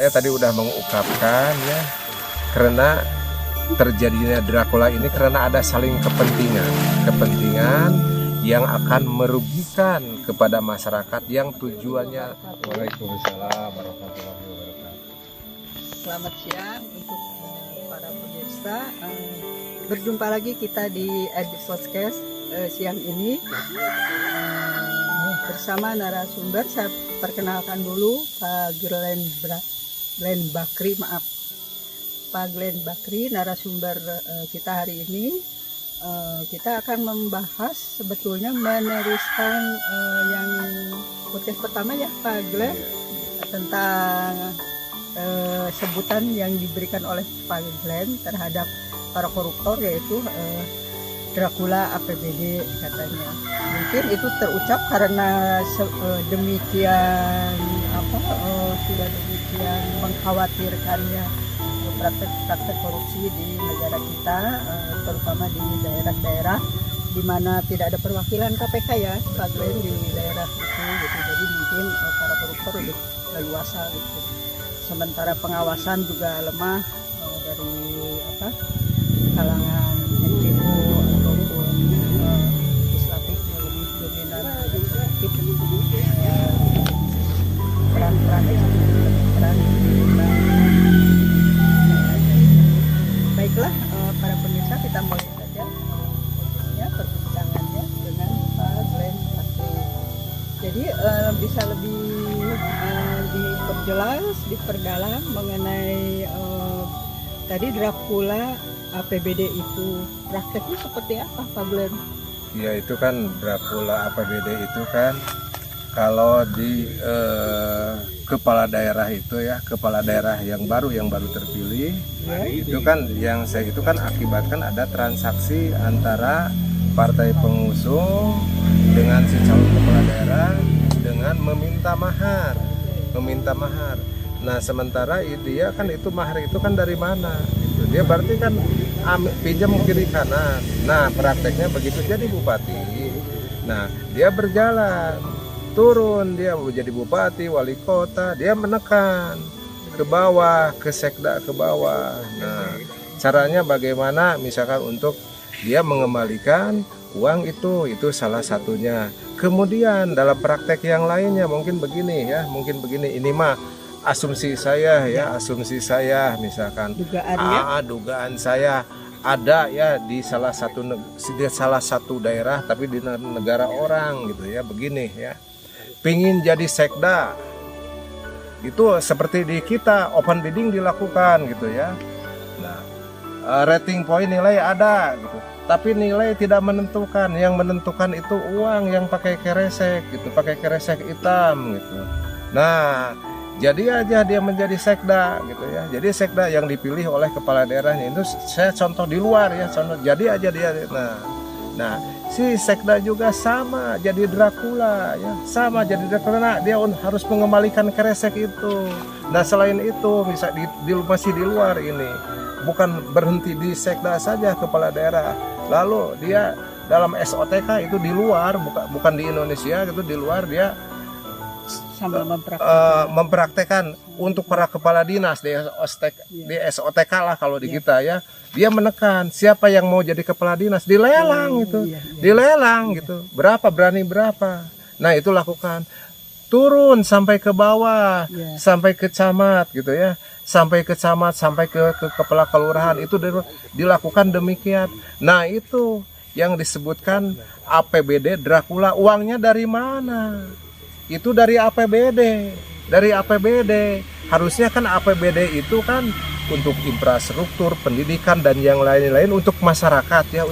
saya tadi udah mengungkapkan ya, karena terjadinya Dracula ini karena ada saling kepentingan yang akan merugikan kepada masyarakat yang tujuannya. Waalaikumsalam warahmatullahi wabarakatuh. Selamat siang untuk para pemirsa. Berjumpa lagi kita di Edis Podcast siang ini bersama narasumber. Saya perkenalkan dulu Pak Glenn Bakri, Pak Glenn Bakri, narasumber kita hari ini. Kita akan membahas, sebetulnya meneruskan yang podcast pertama ya Pak Glenn, tentang sebutan yang diberikan oleh Pak Glenn terhadap para koruptor, yaitu Dracula APBD katanya. Mungkin itu terucap karena demikian sudah demikian mengkhawatirkannya praktek korupsi di negara kita, terutama di daerah-daerah di mana tidak ada perwakilan KPK ya Pak Glenn di daerah itu gitu. Jadi mungkin para koruptor lebih leluasa gitu. Sementara pengawasan juga lemah dari kalangan NGO ataupun legislatif yang lebih dominan peran Baiklah, para pemirsa, kita mulai saja perbincangannya dengan Pak Glenn Bakri. Jadi bisa lebih diperjelas, diperdalam mengenai tadi Dracula APBD itu prakteknya seperti apa Pak Glenn? Ya, itu kan Dracula APBD itu kan kalau di kepala daerah itu ya, kepala daerah yang baru terpilih ya. Itu kan yang saya itu kan akibatkan ada transaksi antara partai pengusung dengan si calon kepala daerah dengan meminta mahar. Nah, sementara dia kan itu mahar itu kan dari mana? Itu dia berarti kan pinjam kiri kanan. Nah, prakteknya begitu jadi bupati. Nah, dia berjalan turun, dia menjadi bupati, wali kota, dia menekan ke bawah, ke sekda ke bawah. Nah, caranya bagaimana? Misalkan untuk dia mengembalikan uang itu salah satunya. Kemudian dalam praktek yang lainnya mungkin begini, ini mah asumsi saya misalkan dugaan saya ada ya di salah satu daerah tapi di negara orang gitu ya, begini ya. Pingin jadi sekda itu seperti di kita open bidding dilakukan gitu ya. Nah, rating point nilai ada gitu, tapi nilai tidak menentukan. Yang menentukan itu uang yang pakai keresek gitu, pakai keresek hitam gitu. Nah, jadi aja dia menjadi sekda gitu ya. Jadi sekda yang dipilih oleh kepala daerahnya itu, saya contoh di luar ya, jadi aja dia. Nah, si sekda juga sama jadi Dracula ya, nah, dia harus mengembalikan keresek itu. Nah, selain itu masih di luar ini, bukan berhenti di sekda saja kepala daerah, lalu dia dalam SOTK itu di luar, bukan di Indonesia gitu, di luar dia sambil mempraktekkan untuk para kepala dinas di SOTK lah kalau di kita ya. Dia menekan siapa yang mau jadi kepala dinas, dilelang dilelang gitu. Berapa berani berapa. Nah, itu lakukan. Turun sampai ke bawah, sampai ke camat gitu ya. Sampai ke camat, sampai ke kepala kelurahan itu dilakukan demikian. Nah, itu yang disebutkan APBD Dracula. Uangnya dari mana? Itu dari APBD. Harusnya kan APBD itu kan untuk infrastruktur, pendidikan dan yang lain-lain untuk masyarakat ya,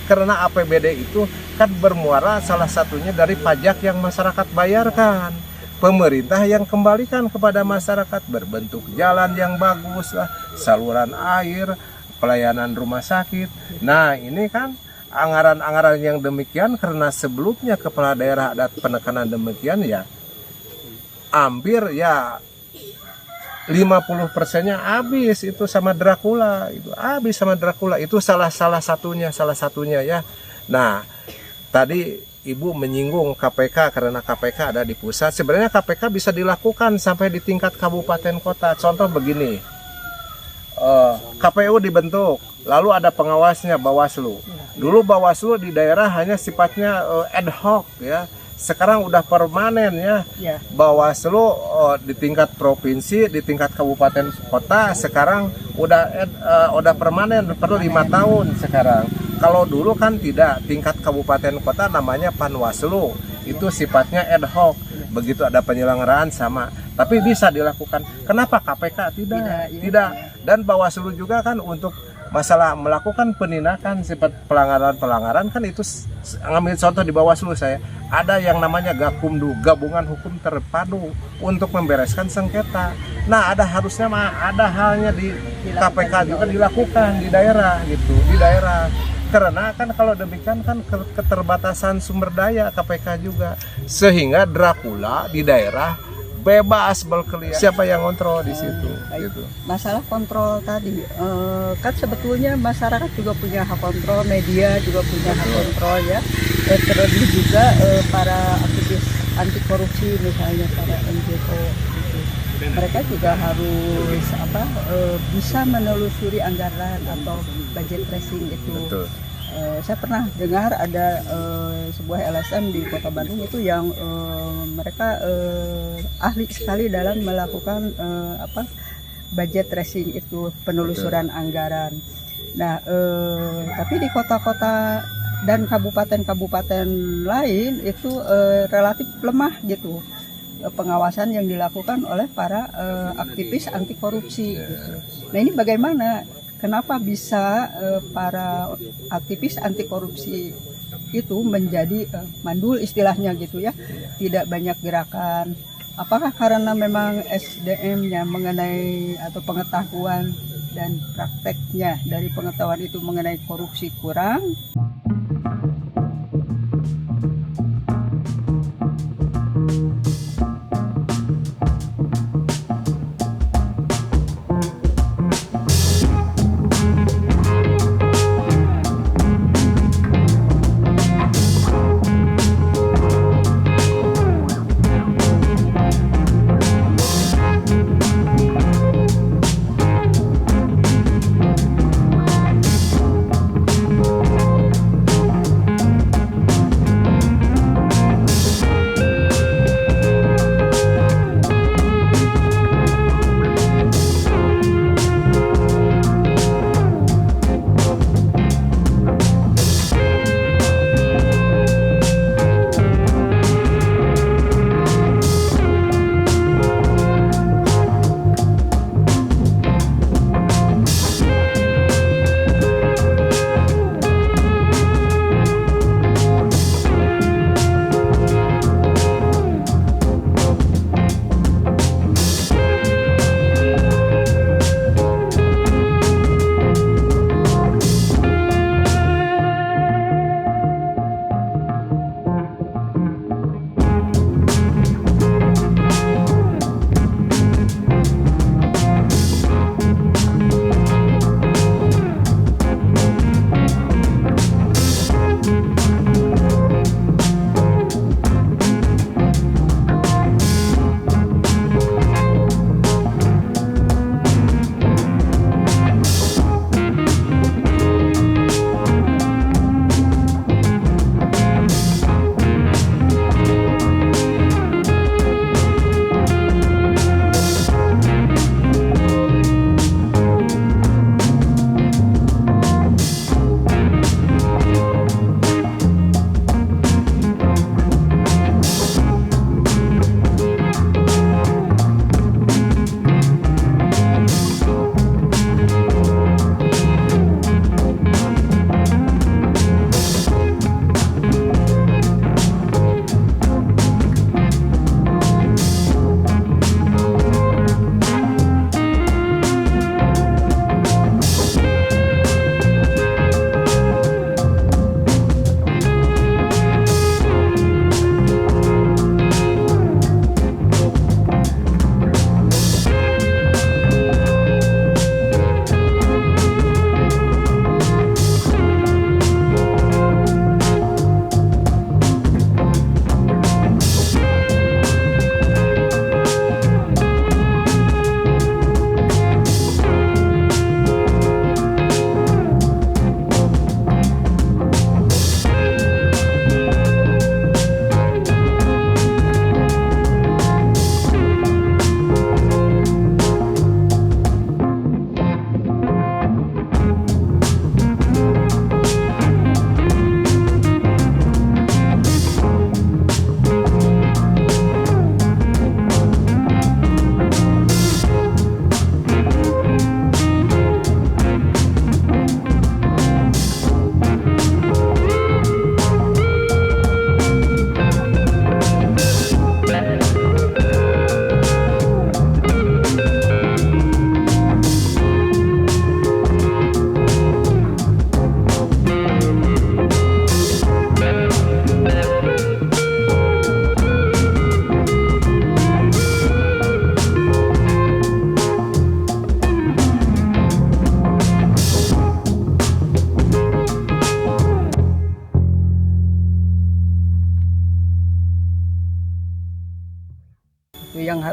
karena APBD itu kan bermuara salah satunya dari pajak yang masyarakat bayarkan. Pemerintah yang kembalikan kepada masyarakat berbentuk jalan yang bagus lah, saluran air, pelayanan rumah sakit. Nah, ini kan anggaran-anggaran yang demikian karena sebelumnya kepala daerah ada penekanan demikian ya, hampir ya 50%-nya habis itu sama Dracula, itu salah satunya ya. Nah, tadi Ibu menyinggung KPK karena KPK ada di pusat. Sebenarnya KPK bisa dilakukan sampai di tingkat kabupaten kota. Contoh begini, KPU dibentuk, lalu ada pengawasnya Bawaslu. Dulu Bawaslu di daerah hanya sifatnya ad hoc ya. Sekarang udah permanen ya. Bawaslu di tingkat provinsi, di tingkat kabupaten kota sekarang udah permanen, perlu 5 tahun sekarang. Kalau dulu kan tidak, tingkat kabupaten kota namanya Panwaslu, itu sifatnya ad hoc. Begitu ada penyelenggaraan sama, tapi bisa dilakukan. Kenapa KPK tidak? Dan Bawaslu juga kan untuk masalah melakukan penindakan seperti pelanggaran kan itu, ngambil contoh di Bawaslu saya, ada yang namanya Gakumdu, Gabungan Hukum Terpadu untuk membereskan sengketa. Nah, harusnya ada halnya di KPK juga dilakukan di daerah gitu, di daerah. Karena kan kalau demikian kan keterbatasan sumber daya KPK juga, sehingga Dracula di daerah bebas berkeliaran. Siapa yang kontrol di situ? Gitu. Masalah kontrol tadi, kan sebetulnya masyarakat juga punya hak kontrol, media juga punya hak kontrol ya. Terlebih juga para aktivis anti korupsi misalnya para NGO. Mereka juga harus bisa menelusuri anggaran atau budget tracing itu. Betul. Saya pernah dengar ada sebuah LSM di Kota Bandung itu yang mereka ahli sekali dalam melakukan budget tracing itu, penelusuran anggaran. Nah, tapi di kota-kota dan kabupaten-kabupaten lain itu relatif lemah gitu pengawasan yang dilakukan oleh para aktivis anti korupsi gitu. Nah, ini bagaimana? Kenapa bisa para aktivis anti korupsi itu menjadi mandul istilahnya gitu ya, tidak banyak gerakan? Apakah karena memang SDM-nya mengenai atau pengetahuan dan prakteknya dari pengetahuan itu mengenai korupsi kurang?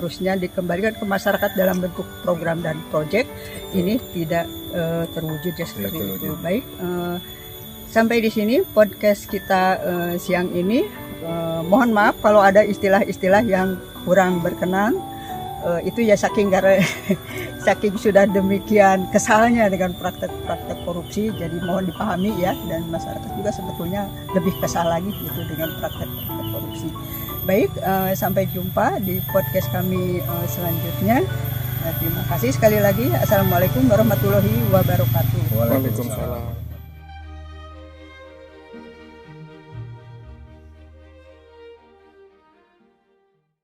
seharusnya dikembalikan ke masyarakat dalam bentuk program dan proyek, ini tidak terwujud ya seperti itu. Baik, sampai di sini podcast kita siang ini. Mohon maaf kalau ada istilah-istilah yang kurang berkenan. Itu ya saking sudah demikian kesalnya dengan praktek-praktek korupsi, jadi mohon dipahami ya, dan masyarakat juga sebetulnya lebih kesal lagi gitu dengan praktek-praktek korupsi. Baik, sampai jumpa di podcast kami selanjutnya. Terima kasih sekali lagi. Assalamualaikum warahmatullahi wabarakatuh. Waalaikumsalam.